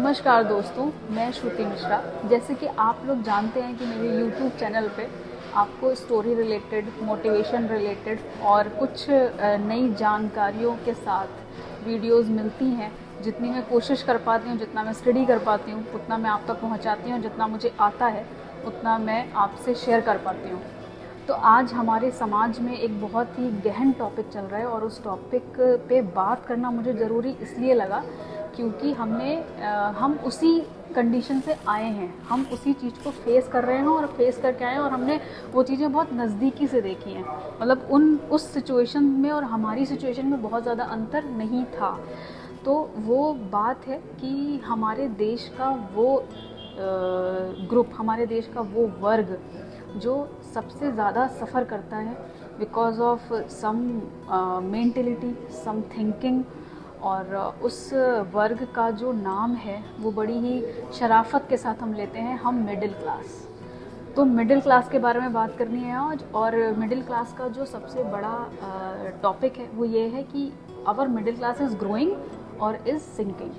नमस्कार दोस्तों, मैं श्रुति मिश्रा। जैसे कि आप लोग जानते हैं कि मेरे YouTube चैनल पे आपको स्टोरी रिलेटेड, मोटिवेशन रिलेटेड और कुछ नई जानकारियों के साथ वीडियोस मिलती हैं। जितनी मैं कोशिश कर पाती हूँ, जितना मैं स्टडी कर पाती हूँ, उतना मैं आप तक पहुँचाती हूँ। जितना मुझे आता है उतना मैं आपसे शेयर कर पाती हूँ। तो आज हमारे समाज में एक बहुत ही गहन टॉपिक चल रहा है और उस टॉपिक पे बात करना मुझे ज़रूरी इसलिए लगा क्योंकि हम उसी कंडीशन से आए हैं, हम उसी चीज़ को फेस कर रहे हैं और फेस करके आए हैं और हमने वो चीज़ें बहुत नज़दीकी से देखी हैं। मतलब उस सिचुएशन में और हमारी सिचुएशन में बहुत ज़्यादा अंतर नहीं था। तो वो बात है कि हमारे देश का वो ग्रुप, हमारे देश का वो वर्ग जो सबसे ज़्यादा सफ़र करता है because of some mentality, some thinking. और उस वर्ग का जो नाम है वो बड़ी ही शराफत के साथ हम लेते हैं, हम मिडिल क्लास। तो मिडिल क्लास के बारे में बात करनी है आज। और मिडिल क्लास का जो सबसे बड़ा टॉपिक है वो ये है कि our middle class is growing और इज़ सिंकिंग।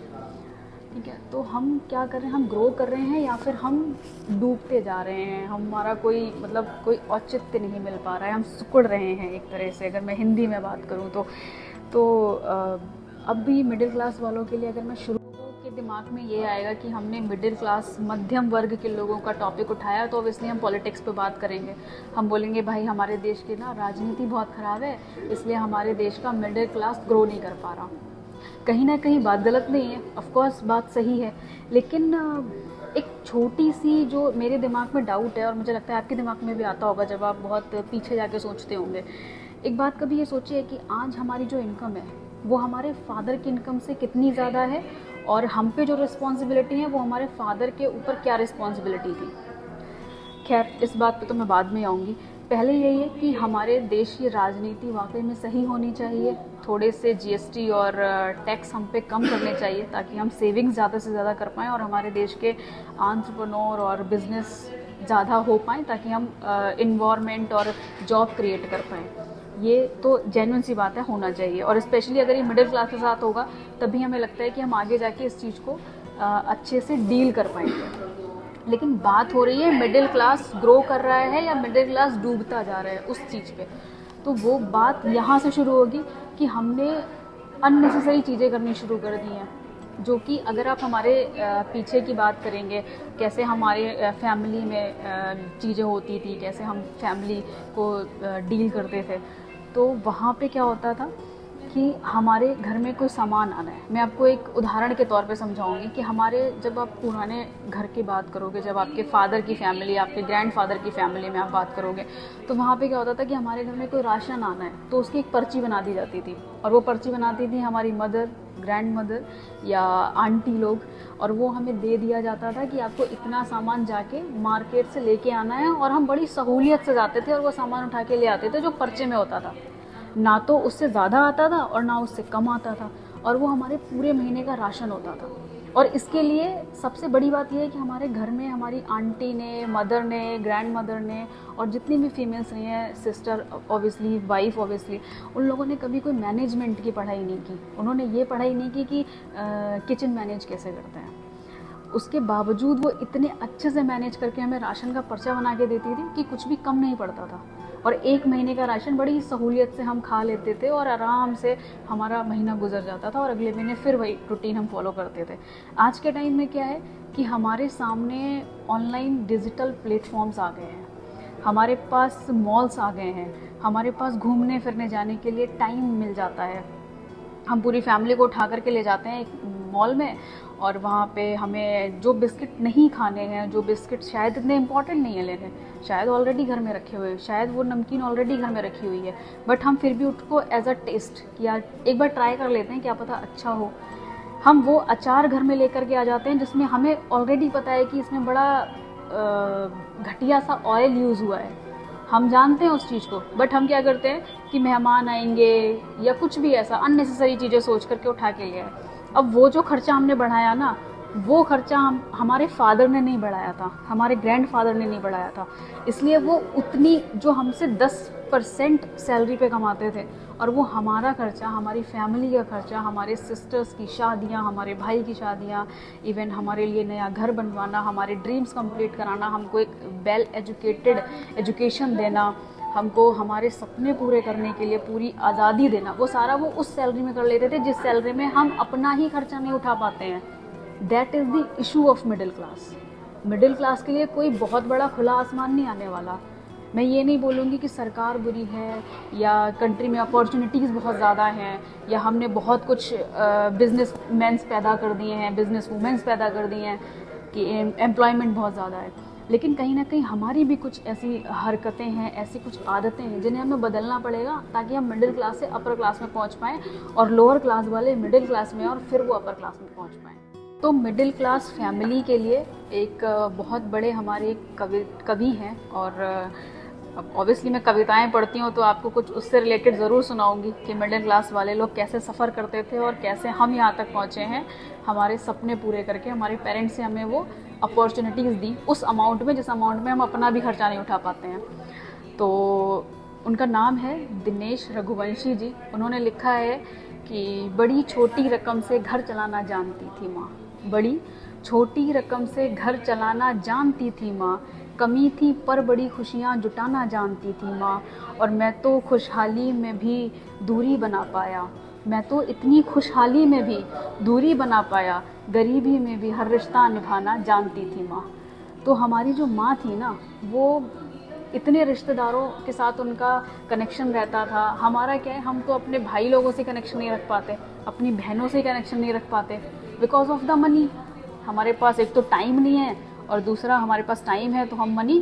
ठीक है, तो हम क्या कर रहे हैं, हम ग्रो कर रहे हैं या फिर हम डूबते जा रहे हैं। हमारा कोई औचित्य नहीं मिल पा रहा है, हम सिकुड़ रहे हैं एक तरह से। अगर मैं हिंदी में बात करूँ तो अब भी मिडिल क्लास वालों के लिए अगर मैं शुरू के दिमाग में ये आएगा कि हमने मिडिल क्लास, मध्यम वर्ग के लोगों का टॉपिक उठाया तो ऑब्वियसली हम पॉलिटिक्स पे बात करेंगे। हम बोलेंगे भाई हमारे देश की ना राजनीति बहुत ख़राब है, इसलिए हमारे देश का मिडिल क्लास ग्रो नहीं कर पा रहा। कहीं ना कहीं बात गलत नहीं है, ऑफ कोर्स बात सही है, लेकिन एक छोटी सी जो मेरे दिमाग में डाउट है और मुझे लगता है आपके दिमाग में भी आता होगा जब आप बहुत पीछे जाके सोचते होंगे। एक बात कभी ये सोचिए कि आज हमारी जो इनकम है वो हमारे फादर की इनकम से कितनी ज़्यादा है और हम पे जो रिस्पॉन्सिबिलिटी है वो हमारे फादर के ऊपर क्या रिस्पॉन्सिबिलिटी थी। खैर, इस बात पे तो मैं बाद में आऊँगी। पहले यही है कि हमारे देश की राजनीति वाकई में सही होनी चाहिए। थोड़े से जीएसटी और टैक्स हम पे कम करने चाहिए ताकि हम सेविंग्स ज़्यादा से ज़्यादा कर पाएँ और हमारे देश के एंटरप्रेन्योर और बिजनेस ज़्यादा हो पाएँ ताकि हम इन्वायरमेंट और जॉब क्रिएट कर पाएँ। ये तो जेन्युइन सी बात है, होना चाहिए। और स्पेशली अगर ये मिडिल क्लास के साथ होगा तभी हमें लगता है कि हम आगे जाके इस चीज़ को अच्छे से डील कर पाएंगे। लेकिन बात हो रही है मिडिल क्लास ग्रो कर रहा है या मिडिल क्लास डूबता जा रहा है, उस चीज़ पे। तो वो बात यहाँ से शुरू होगी कि हमने अननेसेसरी चीज़ें करनी शुरू कर दी हैं, जो कि अगर आप हमारे पीछे की बात करेंगे, कैसे हमारे फैमिली में चीज़ें होती थी, कैसे हम फैमिली को डील करते थे, तो वहाँ पे क्या होता था कि हमारे घर में कोई सामान आना है। मैं आपको एक उदाहरण के तौर पे समझाऊंगी कि जब आप पुराने घर की बात करोगे, जब आपके फादर की फैमिली, आपके ग्रैंडफादर की फैमिली में आप बात करोगे, तो वहाँ पे क्या होता था कि हमारे घर में कोई राशन आना है तो उसकी एक पर्ची बना दी जाती थी। और वो पर्ची बनाती थी हमारी मदर, ग्रैंड मदर या आंटी लोग, और वो हमें दे दिया जाता था कि आपको इतना सामान जाके मार्केट से लेके आना है। और हम बड़ी सहूलियत से जाते थे और वो सामान उठा के ले आते थे जो पर्चे में होता था। ना तो उससे ज़्यादा आता था और ना उससे कम आता था, और वो हमारे पूरे महीने का राशन होता था। और इसके लिए सबसे बड़ी बात यह है कि हमारे घर में हमारी आंटी ने, मदर ने, ग्रैंड मदर ने और जितनी भी फीमेल्स रही हैं, सिस्टर ऑब्वियसली, वाइफ ऑब्वियसली, उन लोगों ने कभी कोई मैनेजमेंट की पढ़ाई नहीं की। उन्होंने ये पढ़ाई नहीं की कि किचन मैनेज कैसे करते हैं। उसके बावजूद वो इतने अच्छे से मैनेज करके हमें राशन का पर्चा बना के देती थी कि कुछ भी कम नहीं पड़ता था, और एक महीने का राशन बड़ी सहूलियत से हम खा लेते थे और आराम से हमारा महीना गुजर जाता था और अगले महीने फिर वही रूटीन हम फॉलो करते थे। आज के टाइम में क्या है कि हमारे सामने ऑनलाइन डिजिटल प्लेटफॉर्म्स आ गए हैं, हमारे पास मॉल्स आ गए हैं, हमारे पास घूमने फिरने जाने के लिए टाइम मिल जाता है। हम पूरी फैमिली को उठा करके ले जाते हैं एक मॉल में, और वहाँ पे हमें जो बिस्किट नहीं खाने हैं, जो बिस्किट शायद इतने इम्पॉर्टेंट नहीं है लेने, शायद ऑलरेडी घर में रखे हुए, शायद वो नमकीन ऑलरेडी घर में रखी हुई है, बट हम फिर भी उसको एज अ टेस्ट कि यार एक बार ट्राई कर लेते हैं, क्या पता अच्छा हो। हम वो अचार घर में लेकर के आ जाते हैं जिसमें हमें ऑलरेडी पता है कि इसमें बड़ा घटिया सा ऑयल यूज़ हुआ है। हम जानते हैं उस चीज़ को, बट हम क्या करते हैं कि मेहमान आएंगे या कुछ भी ऐसा अननेसेसरी चीज़ें सोच करके उठा के ले आए। अब वो जो खर्चा हमने बढ़ाया ना, वो खर्चा हमारे फादर ने नहीं बढ़ाया था, हमारे ग्रैंडफादर ने नहीं बढ़ाया था, इसलिए वो उतनी जो हमसे 10% सैलरी पे कमाते थे, और वो हमारा खर्चा, हमारी फैमिली का खर्चा, हमारे सिस्टर्स की शादियाँ, हमारे भाई की शादियाँ, इवन हमारे लिए नया घर बनवाना, हमारे ड्रीम्स कंप्लीट कराना, हमको एक वेल एजुकेटेड एजुकेशन देना, हमको हमारे सपने पूरे करने के लिए पूरी आज़ादी देना, वो सारा वो उस सैलरी में कर लेते थे जिस सैलरी में हम अपना ही खर्चा नहीं उठा पाते हैं। That is the issue of middle class. Middle class के लिए कोई बहुत बड़ा खुला आसमान नहीं आने वाला। मैं ये नहीं बोलूँगी कि सरकार बुरी है या कंट्री में अपॉर्चुनिटीज़ बहुत ज़्यादा हैं या हमने बहुत कुछ बिजनेस मैंस पैदा कर दिए हैं, बिजनेस वूमेंस पैदा कर दिए हैं कि एम्प्लॉयमेंट बहुत ज़्यादा है, लेकिन कहीं ना कहीं हमारी भी कुछ ऐसी हरकतें हैं, ऐसी कुछ आदतें हैं जिन्हें हमें बदलना पड़ेगा ताकि हम मिडिल क्लास से अपर क्लास में पहुंच पाएँ और लोअर क्लास वाले मिडिल क्लास में और फिर वो अपर क्लास में पहुंच पाएँ। तो मिडिल क्लास फैमिली के लिए एक बहुत बड़े हमारे कवि हैं, और अब ऑब्वियसली मैं कविताएं पढ़ती हूँ तो आपको कुछ उससे रिलेटेड ज़रूर सुनाऊंगी कि मिडिल क्लास वाले लोग कैसे सफ़र करते थे और कैसे हम यहाँ तक पहुँचे हैं, हमारे सपने पूरे करके। हमारे पेरेंट्स से हमें वो अपॉर्चुनिटीज़ दी उस अमाउंट में जिस अमाउंट में हम अपना भी खर्चा नहीं उठा पाते हैं। तो उनका नाम है दिनेश रघुवंशी जी। उन्होंने लिखा है कि बड़ी छोटी रकम से घर चलाना जानती थी माँ, बड़ी छोटी रकम से घर चलाना जानती थी माँ, कमी थी पर बड़ी खुशियाँ जुटाना जानती थी माँ, और मैं तो खुशहाली में भी दूरी बना पाया, मैं तो इतनी खुशहाली में भी दूरी बना पाया, गरीबी में भी हर रिश्ता निभाना जानती थी माँ। तो हमारी जो माँ थी ना, वो इतने रिश्तेदारों के साथ उनका कनेक्शन रहता था। हमारा क्या है, हम तो अपने भाई लोगों से कनेक्शन नहीं रख पाते, अपनी बहनों से कनेक्शन नहीं रख पाते बिकॉज ऑफ द मनी। हमारे पास एक तो टाइम नहीं है और दूसरा हमारे पास टाइम है तो हम मनी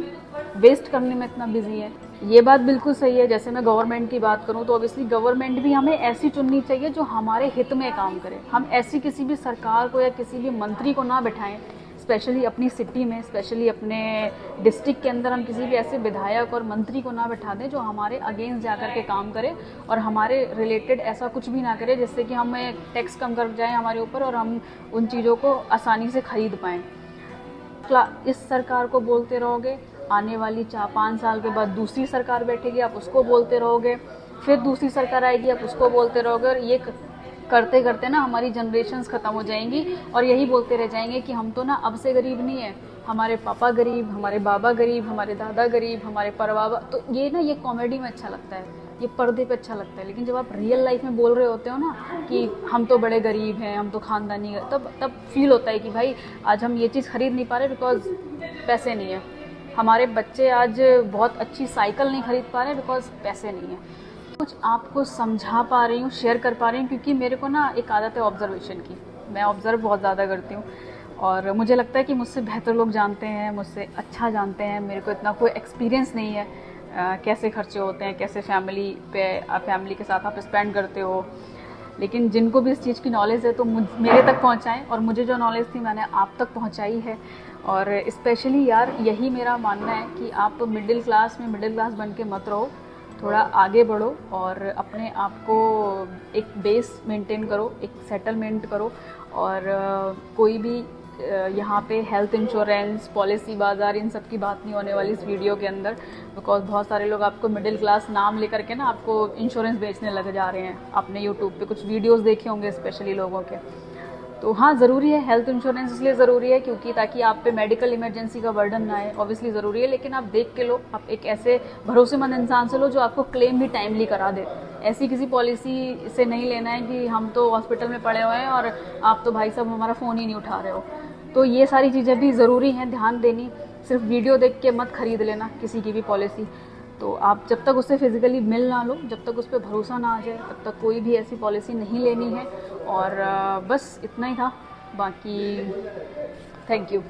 वेस्ट करने में इतना बिजी है। ये बात बिल्कुल सही है। जैसे मैं गवर्नमेंट की बात करूँ तो ऑब्वियसली गवर्नमेंट भी हमें ऐसी चुननी चाहिए जो हमारे हित में काम करे। हम ऐसी किसी भी सरकार को या किसी भी मंत्री को ना बिठाएं, स्पेशली अपनी सिटी में, स्पेशली अपने डिस्ट्रिक्ट के अंदर हम किसी भी ऐसे विधायक और मंत्री को ना बिठा दें जो हमारे अगेंस्ट जाकर के काम करे और हमारे रिलेटेड ऐसा कुछ भी ना करे जिससे कि हमें टैक्स कम कर जाए हमारे ऊपर और हम उन चीज़ों को आसानी से खरीद पाएँ। इस सरकार को बोलते रहोगे, आने वाली 4-5 साल के बाद दूसरी सरकार बैठेगी, आप उसको बोलते रहोगे, फिर दूसरी सरकार आएगी, आप उसको बोलते रहोगे, और ये करते करते ना हमारी जनरेशन्स ख़त्म हो जाएंगी और यही बोलते रह जाएंगे कि हम तो ना अब से गरीब नहीं है, हमारे पापा गरीब, हमारे बाबा गरीब, हमारे दादा गरीब, हमारे परबाबा। तो ये ना, ये कॉमेडी में अच्छा लगता है, ये पर्दे पे अच्छा लगता है, लेकिन जब आप रियल लाइफ में बोल रहे होते हो ना कि हम तो बड़े गरीब हैं, हम तो ख़ानदानी, तब फील होता है कि भाई आज हम ये चीज़ ख़रीद नहीं पा रहे बिकॉज पैसे नहीं है। हमारे बच्चे आज बहुत अच्छी साइकिल नहीं खरीद पा रहे बिकॉज पैसे नहीं है। कुछ आपको समझा पा रही हूँ, शेयर कर पा रही हूँ, क्योंकि मेरे को ना एक आदत है ऑब्जर्वेशन की। मैं ऑब्ज़र्व बहुत ज़्यादा करती हूँ और मुझे लगता है कि मुझसे बेहतर लोग जानते हैं, मुझसे अच्छा जानते हैं। मेरे को इतना कोई एक्सपीरियंस नहीं है कैसे खर्चे होते हैं, कैसे फैमिली के साथ आप स्पेंड करते हो, लेकिन जिनको भी इस चीज़ की नॉलेज है तो मेरे तक पहुंचाएं, और मुझे जो नॉलेज थी मैंने आप तक पहुंचाई है। और स्पेशली यार यही मेरा मानना है कि आप मिडिल क्लास बन के मत रहो, थोड़ा आगे बढ़ो और अपने आप को एक बेस मेंटेन करो, एक सेटलमेंट करो। और कोई भी यहाँ पे हेल्थ इंश्योरेंस, पॉलिसी बाज़ार, इन सब की बात नहीं होने वाली इस वीडियो के अंदर, बिकॉज बहुत सारे लोग आपको मिडिल क्लास नाम लेकर के ना आपको इंश्योरेंस बेचने लग जा रहे हैं। आपने यूट्यूब पे कुछ वीडियोस देखे होंगे स्पेशली लोगों के। तो हाँ, ज़रूरी है हेल्थ इंश्योरेंस, इसलिए ज़रूरी है क्योंकि ताकि आप पे मेडिकल इमरजेंसी का बर्डन ना आए, ऑब्वियसली ज़रूरी है। लेकिन आप देख के लो, आप एक ऐसे भरोसेमंद इंसान से लो जो आपको क्लेम भी टाइमली करा दे। ऐसी किसी पॉलिसी से नहीं लेना है कि हम तो हॉस्पिटल में पड़े हुए हैं और आप तो भाई साहब हमारा फ़ोन ही नहीं उठा रहे हो। तो ये सारी चीज़ें भी ज़रूरी हैं ध्यान देनी। सिर्फ वीडियो देख के मत खरीद लेना किसी की भी पॉलिसी। तो आप जब तक उससे फिज़िकली मिल ना लो, जब तक उस पर भरोसा ना आ जाए, तब तक कोई भी ऐसी पॉलिसी नहीं लेनी है। और बस इतना ही था, बाकी थैंक यू।